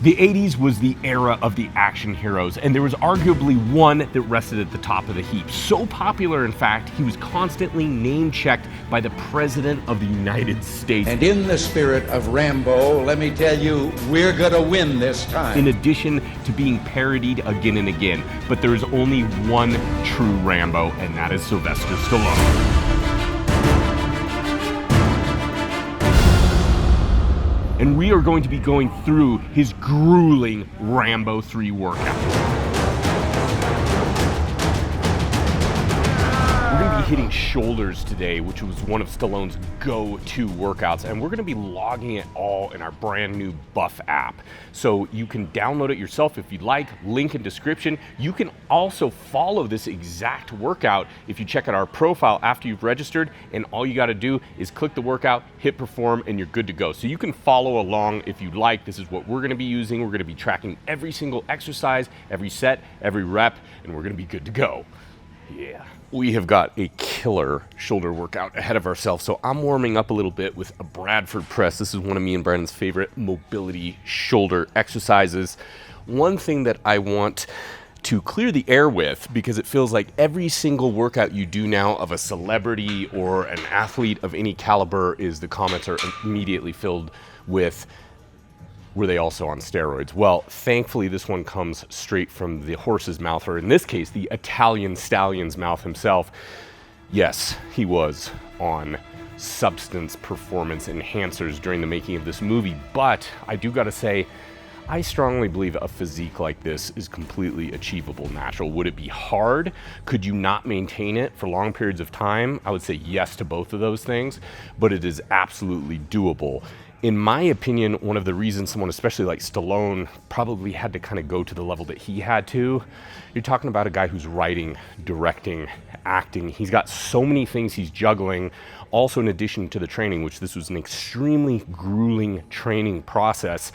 The 80s was the era of the action heroes, and there was arguably one that rested at the top of the heap. So popular, in fact, he was constantly name-checked by the President of the United States. And in the spirit of Rambo, let me tell you, we're gonna win this time. In addition to being parodied again and again. But there is only one true Rambo, and that is Sylvester Stallone. And we are going to be going through his grueling Rambo 3 workout. We're going to be hitting shoulders today, which was one of Stallone's go-to workouts, and we're going to be logging it all in our brand new Buff app. So you can download it yourself if you'd like, link in description. You can also follow this exact workout if you check out our profile after you've registered, and all you got to do is click the workout, hit perform, and you're good to go. So you can follow along if you'd like. This is what we're going to be using. We're going to be tracking every single exercise, every set, every rep, and we're going to be good to go. Yeah. We have got a killer shoulder workout ahead of ourselves, so I'm warming up a little bit with a Bradford press. This is one of me and Brandon's favorite mobility shoulder exercises. One thing that I want to clear the air with, because it feels like every single workout you do now of a celebrity or an athlete of any caliber is the comments are immediately filled with, were they also on steroids? Well, thankfully this one comes straight from the horse's mouth, or in this case, the Italian stallion's mouth himself. Yes, he was on substance performance enhancers during the making of this movie, but I do gotta say, I strongly believe a physique like this is completely achievable, natural. Would it be hard? Could you not maintain it for long periods of time? I would say yes to both of those things, but it is absolutely doable. In my opinion, one of the reasons someone, especially like Stallone, probably had to kind of go to the level that he had to, you're talking about a guy who's writing, directing, acting. He's got so many things he's juggling. Also, in addition to the training, which this was an extremely grueling training process,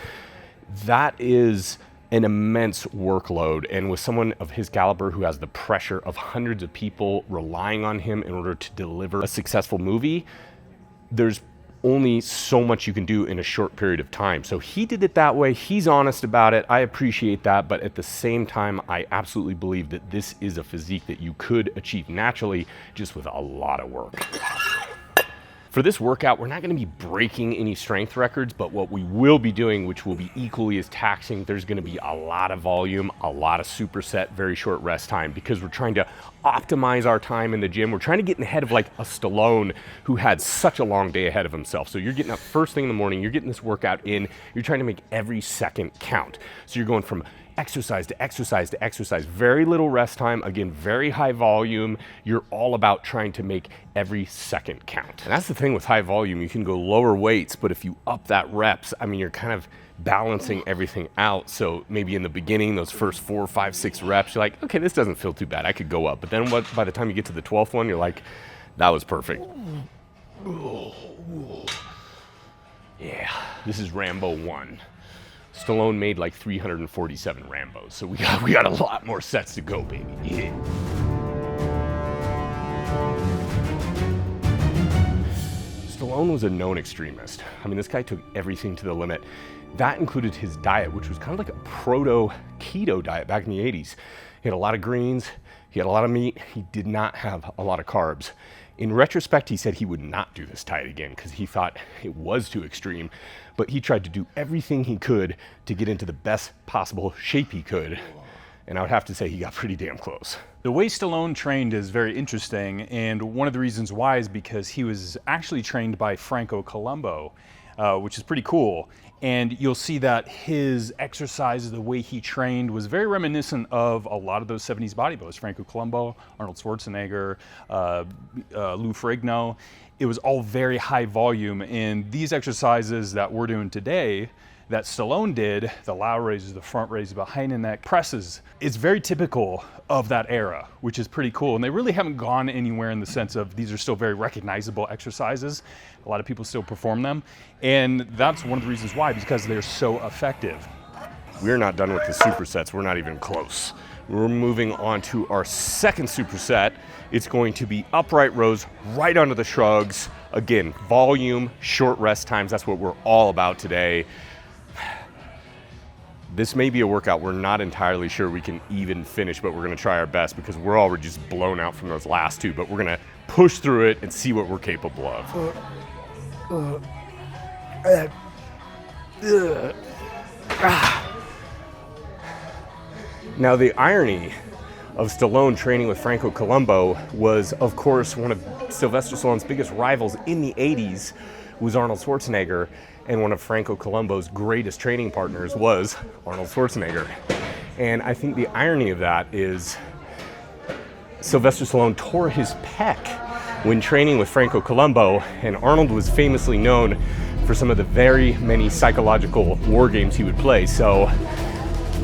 that is an immense workload. And with someone of his caliber who has the pressure of hundreds of people relying on him in order to deliver a successful movie, there's only so much you can do in a short period of time. So he did it that way. He's honest about it. I appreciate that. But at the same time, I absolutely believe that this is a physique that you could achieve naturally, just with a lot of work. For this workout, we're not going to be breaking any strength records, but what we will be doing, which will be equally as taxing, there's going to be a lot of volume, a lot of superset, very short rest time, because we're trying to optimize our time in the gym. We're trying to get ahead of like a Stallone who had such a long day ahead of himself. So you're getting up first thing in the morning, you're getting this workout in, you're trying to make every second count. So you're going from exercise to exercise to exercise, very little rest time, again, very high volume. You're all about trying to make every second count. And that's the thing with high volume, you can go lower weights, but if you up that reps, I mean, you're kind of balancing everything out. So maybe in the beginning, those first 4, 5, 6 reps, you're like, okay, this doesn't feel too bad, I could go up. But then by the time you get to the 12th one, you're like, that was perfect. Yeah, this is Rambo 1. Stallone made like 347 Rambos, so we got a lot more sets to go, baby. Yeah. Stallone was a known extremist. I mean, this guy took everything to the limit. That included his diet, which was kind of like a proto-keto diet back in the 80s. He had a lot of greens, he had a lot of meat, he did not have a lot of carbs. In retrospect, he said he would not do this diet again because he thought it was too extreme, but he tried to do everything he could to get into the best possible shape he could. And I would have to say he got pretty damn close. The way Stallone trained is very interesting, and one of the reasons why is because he was actually trained by Franco Columbu, which is pretty cool. And you'll see that his exercises, the way he trained, was very reminiscent of a lot of those 70s bodybuilders. Franco Columbu, Arnold Schwarzenegger, Lou Ferrigno. It was all very high volume, and these exercises that we're doing today, that Stallone did, the low raises, the front raises, behind the neck presses, it's very typical of that era, which is pretty cool. And they really haven't gone anywhere in the sense of these are still very recognizable exercises. A lot of people still perform them. And that's one of the reasons why, because they're so effective. We're not done with the supersets. We're not even close. We're moving on to our second superset. It's going to be upright rows right onto the shrugs. Again, volume, short rest times. That's what we're all about today. This may be a workout we're not entirely sure we can even finish, but we're gonna try our best because we're already just blown out from those last two, but we're gonna push through it and see what we're capable of. Now, the irony of Stallone training with Franco Columbu was, of course, one of Sylvester Stallone's biggest rivals in the 80s was Arnold Schwarzenegger, and one of Franco Columbu's greatest training partners was Arnold Schwarzenegger. And I think the irony of that is Sylvester Stallone tore his pec when training with Franco Columbu, and Arnold was famously known for some of the very many psychological war games he would play. So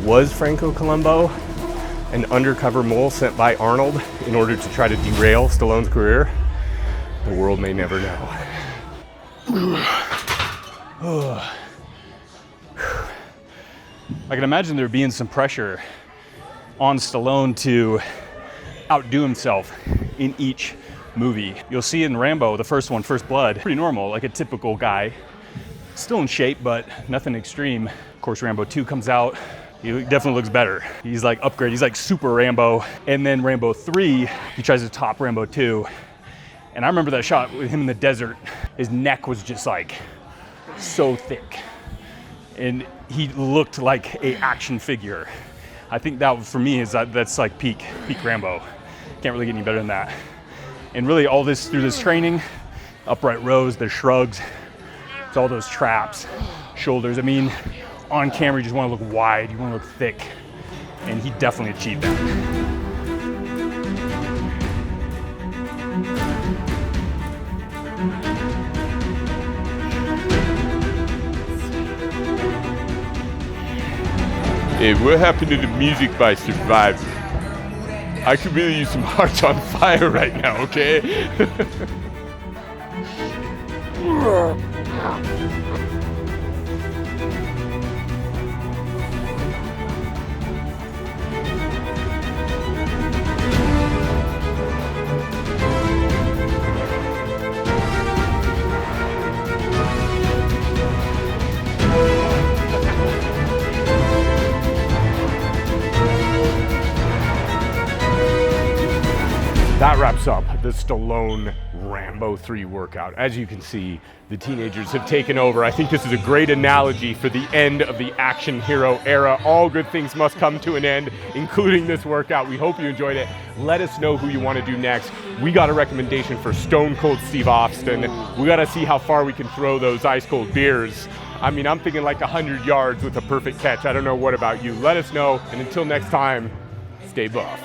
was Franco Columbu an undercover mole sent by Arnold in order to try to derail Stallone's career? The world may never know. I can imagine there being some pressure on Stallone to outdo himself in each movie. You'll see in Rambo, the first one, First Blood, pretty normal, like a typical guy. Still in shape, but nothing extreme. Of course, Rambo 2 comes out. He definitely looks better. He's like upgraded, he's like super Rambo. And then Rambo 3, he tries to top Rambo 2. And I remember that shot with him in the desert. His neck was just like so thick. And he looked like a action figure. I think that for me is that's like peak Rambo. Can't really get any better than that. And really all this through this training, upright rows, the shrugs, it's all those traps, shoulders. I mean, on camera you just want to look wide, you want to look thick. And he definitely achieved that. Hey, what happened to the music by Survivor? I could really use some hearts on fire right now, okay? That wraps up the Stallone Rambo 3 workout. As you can see, the teenagers have taken over. I think this is a great analogy for the end of the action hero era. All good things must come to an end, including this workout. We hope you enjoyed it. Let us know who you want to do next. We got a recommendation for Stone Cold Steve Austin. We got to see how far we can throw those ice cold beers. I mean, I'm thinking like 100 yards with a perfect catch. I don't know what about you. Let us know, and until next time, stay buff.